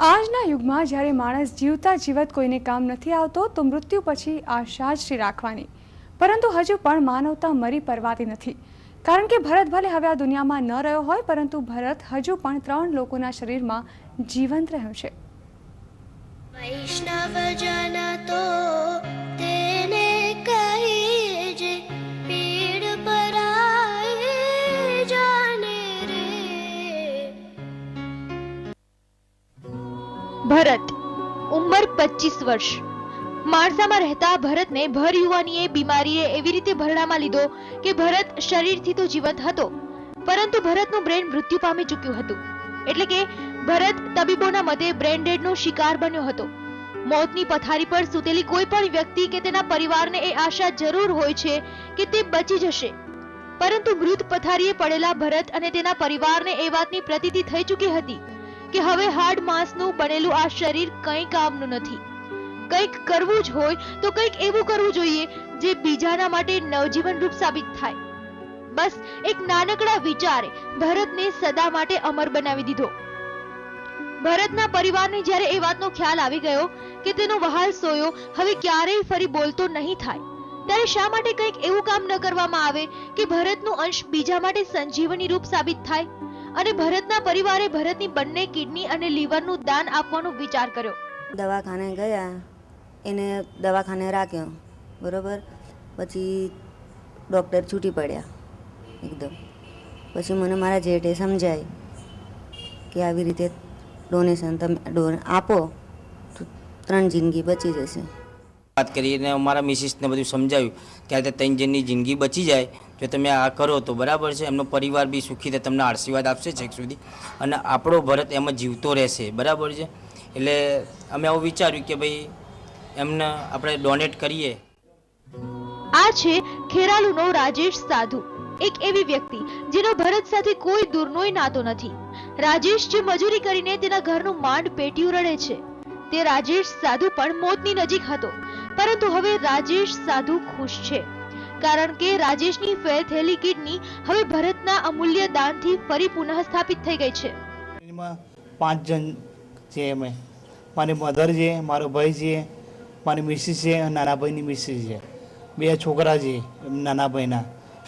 આજના યુગમાં જ્યારે માણસ જીવતા જીવત કોઈને કામ નથી આવતો તો મૃત્યુ પછી આશા જ રાખવાની, પરંતુ હજુ પણ માનવતા મરી પરવાતી નથી। કારણ કે ભરત ભલે હવે આ દુનિયામાં ન રહ્યો હોય, પરંતુ ભરત હજુ પણ 3 લોકોના શરીરમાં જીવંત રહ્યો છે। વૈષ્ણવજન તો તેને કહીજે, પીડ પરાય જાને રે। ભરત ઉંમર 25 વર્ષ। માણસામાં રહેતા ભરતને ભર યુવાનીએ બીમારીએ એવી રીતે ભરડામાં લીધો કે ભરત શરીરથી તો જીવંત હતો, પરંતુ ભરતનું બ્રેન મૃત્યુ પામી ચૂક્યું હતું। એટલે કે ભરત તબીબોના મતે બ્રેન ડેડનો શિકાર બન્યો હતો। મોતની પથારી પર સૂતેલી કોઈ પણ વ્યક્તિ કે તેના પરિવારને એ આશા જરૂર હોય છે કે તે બચી જશે, પરંતુ મૃત પથારીએ પડેલા ભરત અને તેના પરિવારને એ વાતની પ્રતીતિ થઈ ચૂકી હતી કે હવે હાડ માંસનું બનેલું આ શરીર કંઈ કામનું નથી। કંઈક કરવું જ હોય તો કંઈક એવું કરવું જોઈએ જે બીજાના માટે નવજીવન રૂપ સાબિત થાય। બસ એક નાનકડા વિચારે ભરતને સદા માટે અમર બનાવી દીધો। ભરતના પરિવારને જ્યારે એ વાતનો ખ્યાલ આવી ગયો કે તેનો વહાલ સોયો હવે ક્યારેય ફરી બોલતો નહીં થાય, ત્યારે શા માટે કંઈક એવું કામ ન કરવામાં આવે કે ભરતનું અંશ બીજા માટે સંજીવની રૂપ સાબિત થાય? અને ભરતના પરિવારે ભરતની બંને કિડની અને લીવરનું દાન આપવાનો વિચાર કર્યો। દવાખાને ગયા, એને દવાખાને રાખ્યો, બરાબર। પછી ડૉક્ટર છૂટી પડ્યા એકદમ। પછી મને મારા જેઠે સમજાય કે આવી રીતે ડોનેશન તમે આપો તો 3 જિંદગી બચી જશે। વાત કરીને અમારા મિસિસને બધું સમજાવ્યું કે આ 3 જણની જિંદગી બચી જાય જો તમે આ કરો તો બરાબર છે, એમનો પરિવાર બી સુખી થાય, તમને આશીર્વાદ આપશે છેક સુધી, અને આપણો ભરત એમાં જીવતો રહેશે, બરાબર છે। એટલે અમે આવું વિચાર્યું કે ભાઈ એમને આપણે ડોનેટ કરીએ। આ છે ખેરાલુનો રાજેશ સાધુ, એક એવી વ્યક્તિ જેનો ભરત સાથે કોઈ દૂરનોય નાતો નથી। રાજેશ જે મજૂરી કરીને તેના ઘરનું માંડ પેટીયું રડે છે, તે રાજેશ સાધુ પણ મોતની નજીક હતો, પરંતુ હવે રાજેશ સાધુ ખુશ છે, કારણ કે રાજેશની ફેલ થયેલી કિડની હવે ભરતના અમૂલ્ય દાનથી ફરી પુનઃ સ્થાપિત થઈ ગઈ છે। 5 જણ છે, અમે મારી મધર છે, મારો ભાઈ છે, મારી મિસિસ છે, નાના ભાઈની મિસિસ છે, 2 છોકરા છે નાના ભાઈના,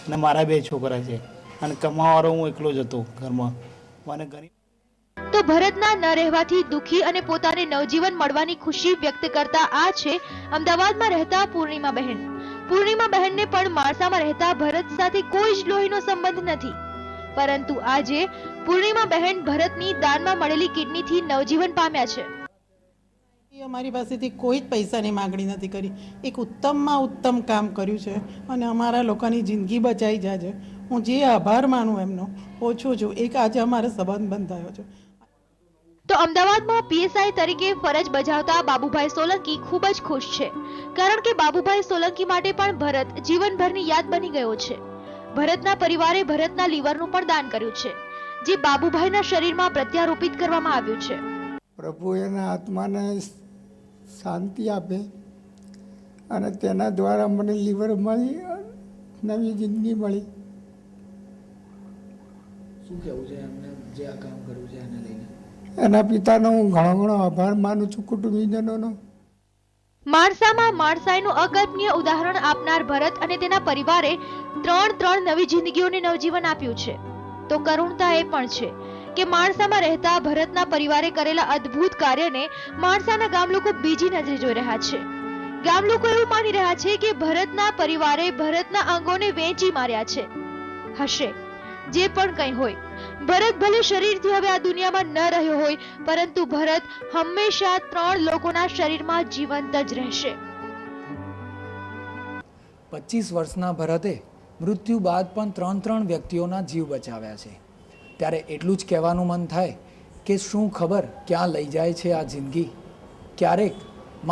અને મારા 2 છોકરા છે, અને કમાવાળો હું એકલો જ હતો ઘરમાં। મને ઘણી તો ભરતના ન રહેવાથી દુખી અને પોતાને નવજીવન મળવાની ખુશી વ્યક્ત કરતા આ છે અમદાવાદમાં રહેતા પૂર્ણિમા બહેન। પૂર્ણિમા બહેનને પણ માણસામાં રહેતા ભરત સાથે કોઈ જ લોહીનો સંબંધ નથી, પરંતુ આજે પૂર્ણિમા બહેન ભરતની દાનમાં મળેલી કિડનીથી નવજીવન પામ્યા છે। અમારી પાસેથી કોઈ જ પૈસાની માંગણી નથી કરી, એક ઉત્તમમાં ઉત્તમ કામ કર્યું છે અને અમારા લોકોની જિંદગી બચાવી જાય છે। હું જે આભાર માનું એમનો ઓછો છું, એક આજે અમારો સંબંધ બંધાયો છે। તો અમદાવાદમાં પીએસઆઈ તરીકે ફરજ બજાવતા બાબુભાઈ સોલંકી ખૂબ જ ખુશ છે, કારણ કે બાબુભાઈ સોલંકી માટે પણ ભરત જીવનભરની યાદ બની ગયો છે। ભરતના પરિવારે ભરતના લીવરનું પણ દાન કર્યું છે, જે બાબુભાઈના શરીરમાં પ્રત્યારોપિત કરવામાં આવ્યું છે। પ્રભુ એના આત્માને શાંતિ આપે અને તેના દ્વારા મને લીવર મળી, નવી જિંદગી મળી। શું કહેવું છે એમને જે આ કામ કર્યું છે એને લઈને? એના પિતાનો હું ઘણો આભાર માનું છું, કુટુંબીજનોનો। માણસામાં માણસાઈનું અકલ્પનીય ઉદાહરણ આપનાર ભરત અને તેના પરિવારે 3 નવી જિંદગીઓને નવજીવન આપ્યું છે। તો કરુણતા એ પણ છે કે માણસામાં રહેતા ભરતના પરિવારે કરેલા અદ્ભુત કાર્યને માણસાના ગામ લોકો બીજી નજરે જોઈ રહ્યા છે। ગામ લોકો એવું માની રહ્યા છે કે ભરતના પરિવારે ભરતના અંગોને વેચી માર્યા છે। હશે જે પણ કંઈ હોય, ભરત ભલે શરીરથી હવે આ દુનિયામાં ન રહ્યો હોય, પરંતુ ભરત હંમેશા 3 લોકોના શરીરમાં જીવંત જ રહેશે। 25 વર્ષના ભરતે મૃત્યુ બાદ પણ 3 વ્યક્તિઓના જીવ બચાવ્યા છે। ત્યારે એટલું જ કહેવાનું મન થાય કે શું ખબર ક્યાં લઈ જાય છે આ જિંદગી? ક્યારેક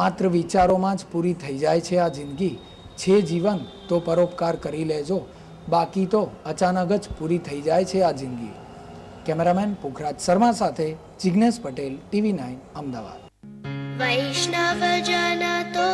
માત્ર વિચારોમાં જ પૂરી થઈ જાય છે આ જિંદગી। છે જીવન તો પરોપકાર કરી લેજો, બાકી તો અચાનક જ પૂરી થઈ જાય છે આ જિંદગી। કેમેરામેન પુખરાજ શર્મા સાથે જિગ્નેશ પટેલ, TV9 અમદાવાદ। વૈષ્ણવજન તો